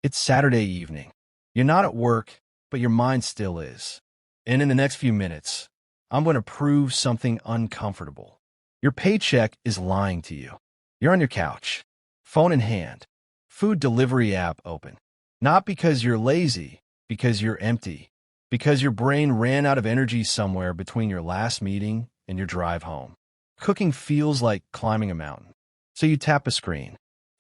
It's Saturday evening. You're not at work, but your mind still is. And in the next few minutes, I'm going to prove something uncomfortable. Your paycheck is lying to you. You're on your couch, phone in hand, food delivery app open. Not because you're lazy, because you're empty, because your brain ran out of energy somewhere between your last meeting and your drive home. Cooking feels like climbing a mountain. So you tap a screen.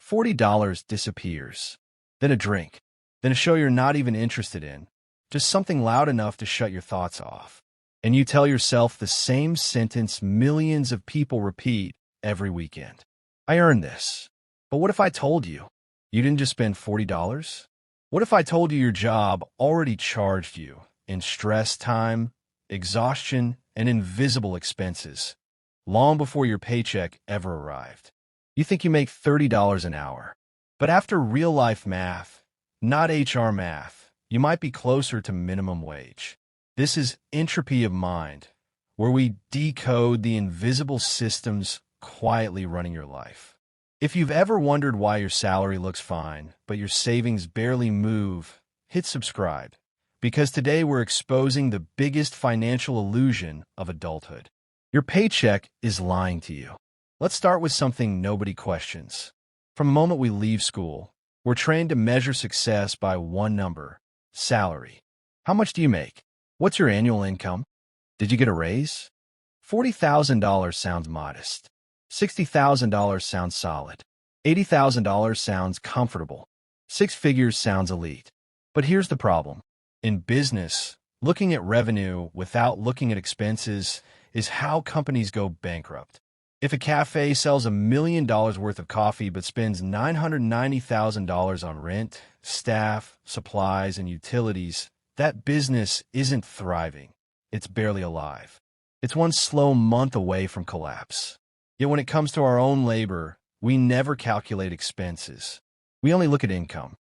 $40 disappears. Then a drink. Then a show you're not even interested in. Just something loud enough to shut your thoughts off. And you tell yourself the same sentence millions of people repeat every weekend. I earned this. But what if I told you? You didn't just spend $40? What if I told you your job already charged you in stress time, exhaustion, and invisible expenses long before your paycheck ever arrived? You think you make $30 an hour. But after real-life math, not HR math, you might be closer to minimum wage. This is Entropy of Mind, where we decode the invisible systems quietly running your life. If you've ever wondered why your salary looks fine, but your savings barely move, hit subscribe, because today we're exposing the biggest financial illusion of adulthood. Your paycheck is lying to you. Let's start with something nobody questions. From the moment we leave school, we're trained to measure success by one number: salary. How much do you make? What's your annual income? Did you get a raise? $40,000 sounds modest. $60,000 sounds solid. $80,000 sounds comfortable. Six figures sounds elite. But here's the problem. In business, looking at revenue without looking at expenses is how companies go bankrupt. If a cafe sells $1 million worth of coffee but spends $990,000 on rent, staff, supplies, and utilities, that business isn't thriving. It's barely alive. It's one slow month away from collapse. Yet when it comes to our own labor, we never calculate expenses. We only look at income.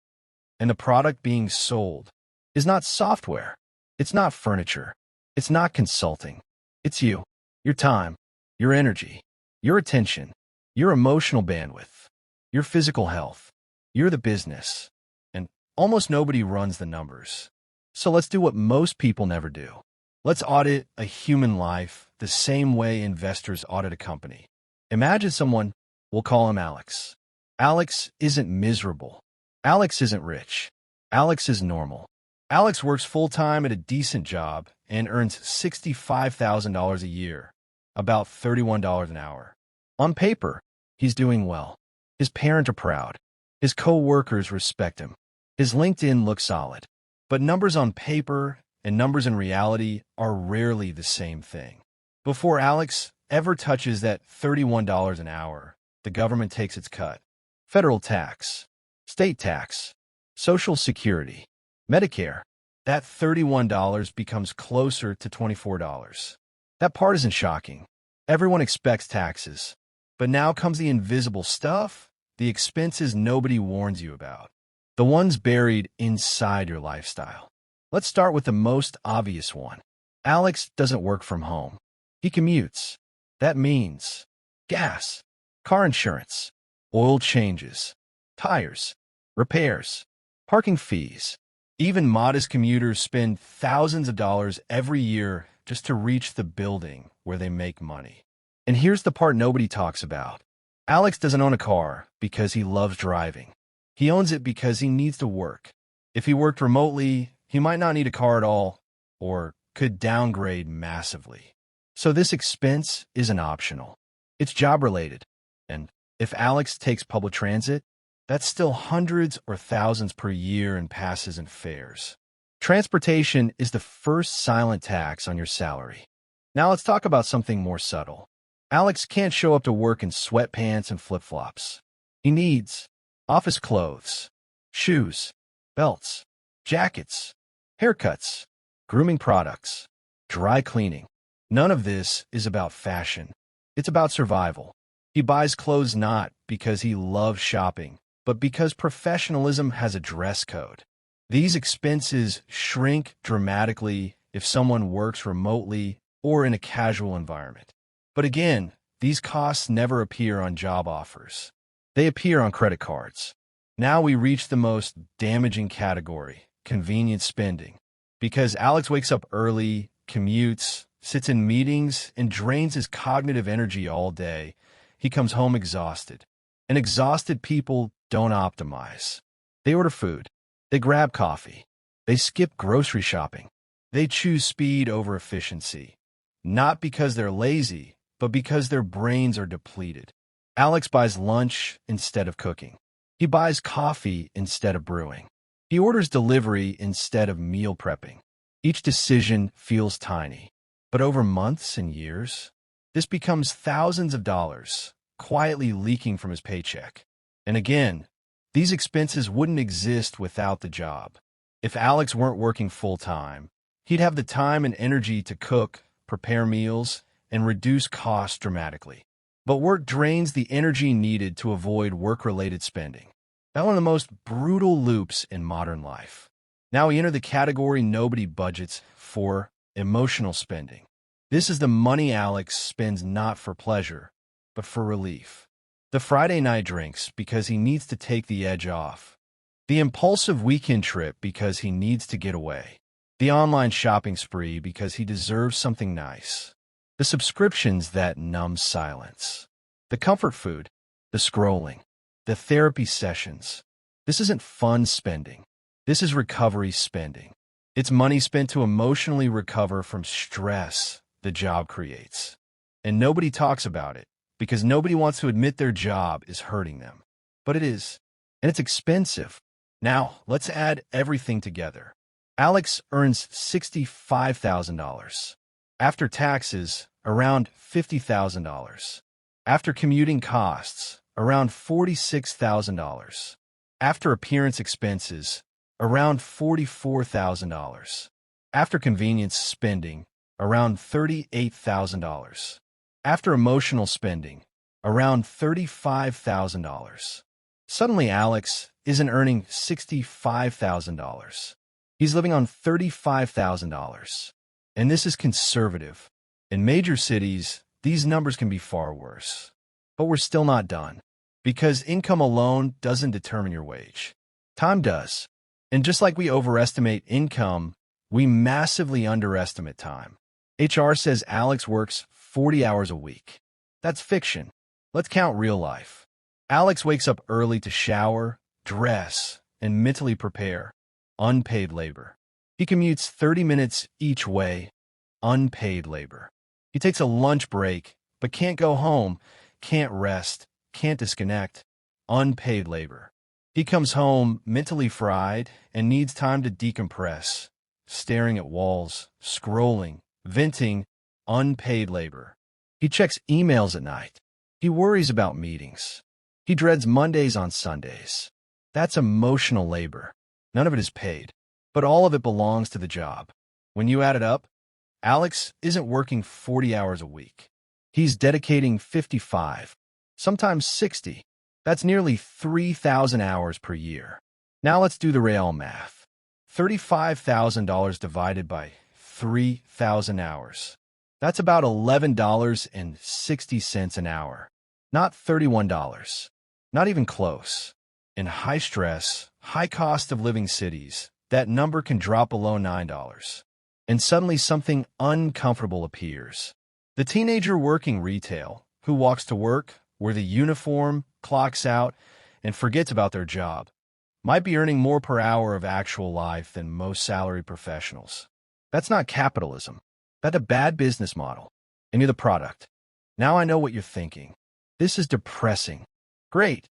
And the product being sold is not software. It's not furniture. It's not consulting. It's you, your time, your energy, your attention, your emotional bandwidth, your physical health. You're the business. And almost nobody runs the numbers. So let's do what most people never do. Let's audit a human life the same way investors audit a company. Imagine someone, we'll call him Alex. Alex isn't miserable. Alex isn't rich. Alex is normal. Alex works full-time at a decent job and earns $65,000 a year, about $31 an hour. On paper, he's doing well. His parents are proud. His co-workers respect him. His LinkedIn looks solid. But numbers on paper and numbers in reality are rarely the same thing. Before Alex ever touches that $31 an hour, the government takes its cut. Federal tax, state tax, Social Security, Medicare. That $31 becomes closer to $24. That part isn't shocking. Everyone expects taxes. But now comes the invisible stuff, the expenses nobody warns you about. The ones buried inside your lifestyle. Let's start with the most obvious one. Alex doesn't work from home. He commutes. That means gas, car insurance, oil changes, tires, repairs, parking fees. Even modest commuters spend thousands of dollars every year just to reach the building where they make money. And here's the part nobody talks about. Alex doesn't own a car because he loves driving. He owns it because he needs to work. If he worked remotely, he might not need a car at all, or could downgrade massively. So this expense isn't optional. It's job-related. And if Alex takes public transit, that's still hundreds or thousands per year in passes and fares. Transportation is the first silent tax on your salary. Now let's talk about something more subtle. Alex can't show up to work in sweatpants and flip-flops. He needs office clothes, shoes, belts, jackets, haircuts, grooming products, dry cleaning. None of this is about fashion. It's about survival. He buys clothes not because he loves shopping, but because professionalism has a dress code. These expenses shrink dramatically if someone works remotely or in a casual environment. But again, these costs never appear on job offers. They appear on credit cards. Now we reach the most damaging category, convenience spending. Because Alex wakes up early, commutes, sits in meetings, and drains his cognitive energy all day, he comes home exhausted. And exhausted people don't optimize. They order food. They grab coffee. They skip grocery shopping. They choose speed over efficiency. Not because they're lazy, but because their brains are depleted. Alex buys lunch instead of cooking. He buys coffee instead of brewing. He orders delivery instead of meal prepping. Each decision feels tiny, but over months and years, this becomes thousands of dollars, quietly leaking from his paycheck. And again, these expenses wouldn't exist without the job. If Alex weren't working full-time, he'd have the time and energy to cook, prepare meals, and reduce costs dramatically. But work drains the energy needed to avoid work-related spending. That's one of the most brutal loops in modern life. Now we enter the category nobody budgets for: emotional spending. This is the money Alex spends not for pleasure, but for relief. The Friday night drinks because he needs to take the edge off. The impulsive weekend trip because he needs to get away. The online shopping spree because he deserves something nice. The subscriptions that numb silence. The comfort food. The scrolling. The therapy sessions. This isn't fun spending. This is recovery spending. It's money spent to emotionally recover from stress the job creates. And nobody talks about it because nobody wants to admit their job is hurting them. But it is. And it's expensive. Now, let's add everything together. Alex earns $65,000. After taxes, around $50,000. After commuting costs, around $46,000. After appearance expenses, around $44,000. After convenience spending, around $38,000. After emotional spending, around $35,000. Suddenly, Alex isn't earning $65,000. He's living on $35,000. And this is conservative. In major cities, these numbers can be far worse. But we're still not done. Because income alone doesn't determine your wage. Time does. And just like we overestimate income, we massively underestimate time. HR says Alex works 40 hours a week. That's fiction. Let's count real life. Alex wakes up early to shower, dress, and mentally prepare. Unpaid labor. He commutes 30 minutes each way. Unpaid labor. He takes a lunch break, but can't go home, can't rest, can't disconnect. Unpaid labor. He comes home mentally fried and needs time to decompress, staring at walls, scrolling, venting. Unpaid labor. He checks emails at night. He worries about meetings. He dreads Mondays on Sundays. That's emotional labor. None of it is paid, but all of it belongs to the job. When you add it up, Alex isn't working 40 hours a week. He's dedicating 55, sometimes 60. That's nearly 3,000 hours per year. Now let's do the real math. $35,000 divided by 3,000 hours. That's about $11.60 an hour. Not $31. Not even close. In high-stress, high-cost-of-living cities, that number can drop below $9. And suddenly something uncomfortable appears. The teenager working retail, who walks to work, wears the uniform, clocks out, and forgets about their job, might be earning more per hour of actual life than most salaried professionals. That's not capitalism. That's a bad business model. And you're the product. Now I know what you're thinking. This is depressing. Great.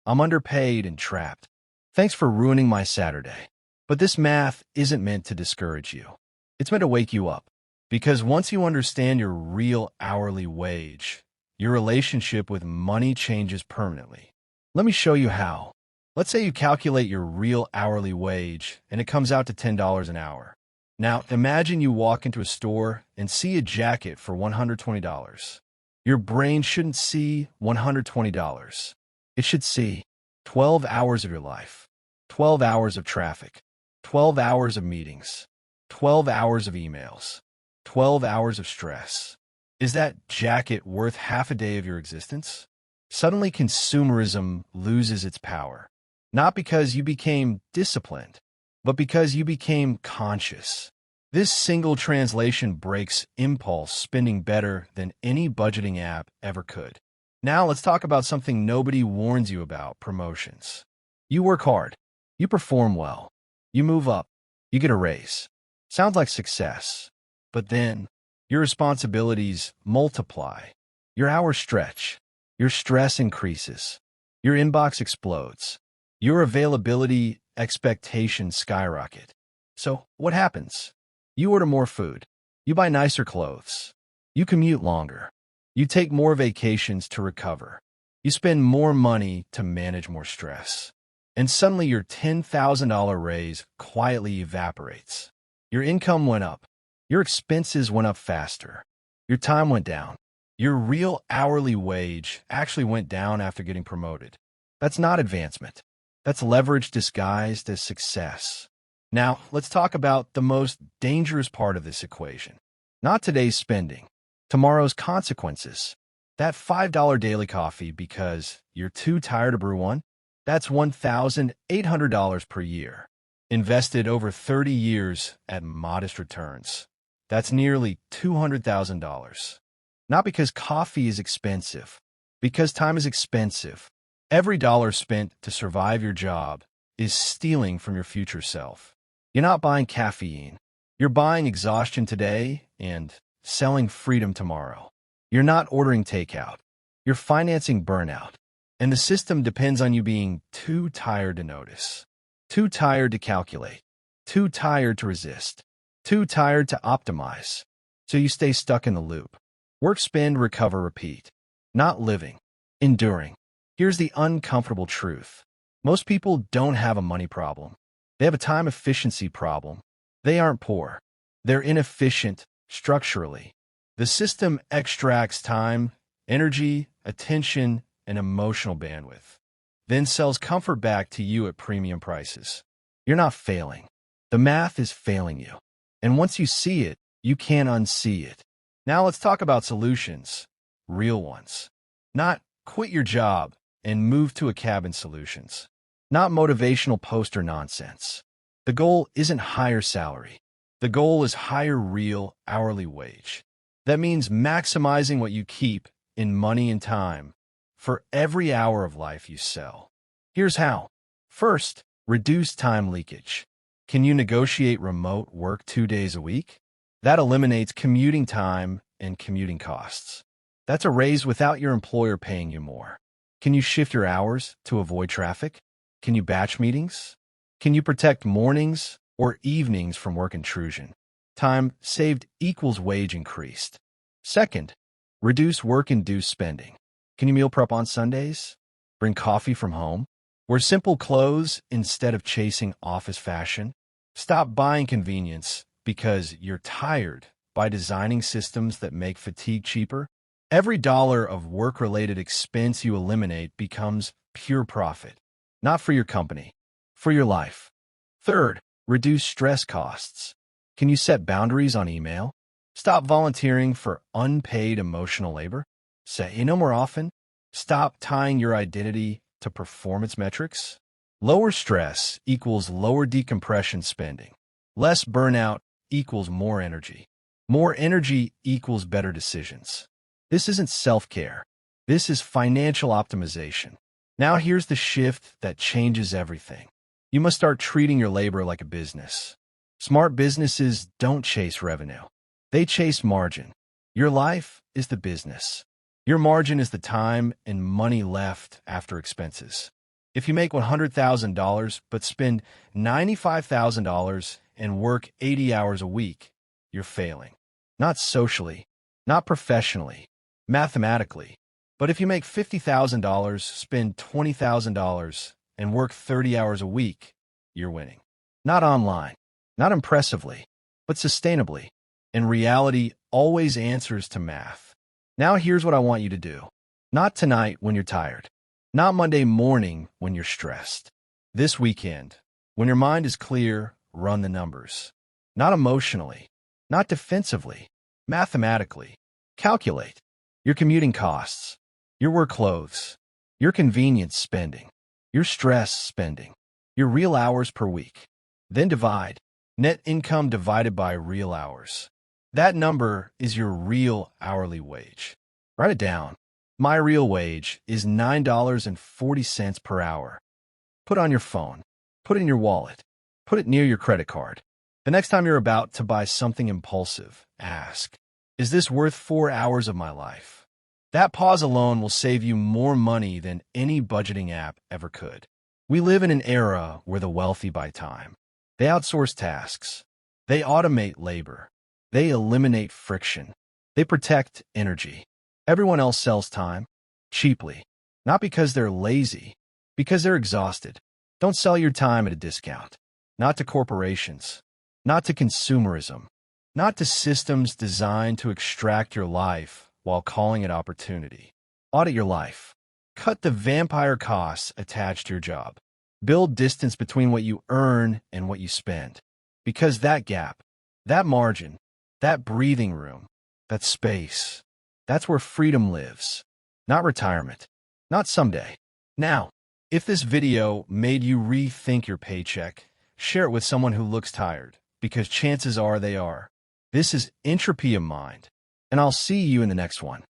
I'm underpaid and trapped. Thanks for ruining my Saturday. But this math isn't meant to discourage you. It's meant to wake you up. Because once you understand your real hourly wage, your relationship with money changes permanently. Let me show you how. Let's say you calculate your real hourly wage and it comes out to $10 an hour. Now, imagine you walk into a store and see a jacket for $120. Your brain shouldn't see $120. It should see 12 hours of your life, 12 hours of traffic, 12 hours of meetings, 12 hours of emails, 12 hours of stress. Is that jacket worth half a day of your existence? Suddenly, consumerism loses its power. Not because you became disciplined, but because you became conscious. This single translation breaks impulse spending better than any budgeting app ever could. Now let's talk about something nobody warns you about: promotions. You work hard. You perform well. You move up. You get a raise. Sounds like success. But then, your responsibilities multiply. Your hours stretch. Your stress increases. Your inbox explodes. Your availability expectations skyrocket. So, what happens? You order more food. You buy nicer clothes. You commute longer. You take more vacations to recover. You spend more money to manage more stress. And suddenly your $10,000 raise quietly evaporates. Your income went up. Your expenses went up faster. Your time went down. Your real hourly wage actually went down after getting promoted. That's not advancement. That's leverage disguised as success. Now, let's talk about the most dangerous part of this equation. Not today's spending, tomorrow's consequences. That $5 daily coffee because you're too tired to brew one, that's $1,800 per year, invested over 30 years at modest returns. That's nearly $200,000. Not because coffee is expensive, because time is expensive. Every dollar spent to survive your job is stealing from your future self. You're not buying caffeine. You're buying exhaustion today and selling freedom tomorrow. You're not ordering takeout. You're financing burnout. And the system depends on you being too tired to notice, too tired to calculate, too tired to resist, too tired to optimize. So you stay stuck in the loop. Work, spend, recover, repeat. Not living, enduring. Here's the uncomfortable truth. Most people don't have a money problem. They have a time efficiency problem. They aren't poor. They're inefficient structurally. The system extracts time, energy, attention, and emotional bandwidth, then sells comfort back to you at premium prices. You're not failing. The math is failing you. And once you see it, you can't unsee it. Now let's talk about solutions, real ones. Not quit your job and move to a cabin solutions. Not motivational poster nonsense. The goal isn't higher salary. The goal is higher real hourly wage. That means maximizing what you keep in money and time for every hour of life you sell. Here's how. First, reduce time leakage. Can you negotiate remote work 2 days a week? That eliminates commuting time and commuting costs. That's a raise without your employer paying you more. Can you shift your hours to avoid traffic? Can you batch meetings? Can you protect mornings or evenings from work intrusion? Time saved equals wage increased. Second, reduce work-induced spending. Can you meal prep on Sundays? Bring coffee from home? Wear simple clothes instead of chasing office fashion? Stop buying convenience because you're tired by designing systems that make fatigue cheaper? Every dollar of work-related expense you eliminate becomes pure profit. Not for your company, for your life. Third, reduce stress costs. Can you set boundaries on email? Stop volunteering for unpaid emotional labor. Say no more often. Stop tying your identity to performance metrics. Lower stress equals lower decompression spending. Less burnout equals more energy. More energy equals better decisions. This isn't self-care. This is financial optimization. Now here's the shift that changes everything. You must start treating your labor like a business. Smart businesses don't chase revenue. They chase margin. Your life is the business. Your margin is the time and money left after expenses. If you make $100,000 but spend $95,000 and work 80 hours a week, you're failing. Not socially, not professionally, mathematically. But if you make $50,000, spend $20,000, and work 30 hours a week, you're winning. Not online, not impressively, but sustainably. And reality always answers to math. Now here's what I want you to do. Not tonight when you're tired. Not Monday morning when you're stressed. This weekend, when your mind is clear, run the numbers. Not emotionally, not defensively, mathematically. Calculate your commuting costs, your work clothes, your convenience spending. your stress spending, your real hours per week. Then divide net income divided by real hours. That number is your real hourly wage. Write it down. My real wage is $9.40 per hour. Put on your phone. Put it in your wallet. Put it near your credit card. The next time you're about to buy something impulsive, ask, is this worth 4 hours of my life? That pause alone will save you more money than any budgeting app ever could. We live in an era where the wealthy buy time. They outsource tasks. They automate labor. They eliminate friction. They protect energy. Everyone else sells time cheaply, not because they're lazy, because they're exhausted. Don't sell your time at a discount. Not to corporations. Not to consumerism. Not to systems designed to extract your life while calling it opportunity. Audit your life. Cut the vampire costs attached to your job. Build distance between what you earn and what you spend. Because that gap, that margin, that breathing room, that space, that's where freedom lives. Not retirement. Not someday. Now, if this video made you rethink your paycheck, share it with someone who looks tired, because chances are they are. This is Entropy of Mind, and I'll see you in the next one.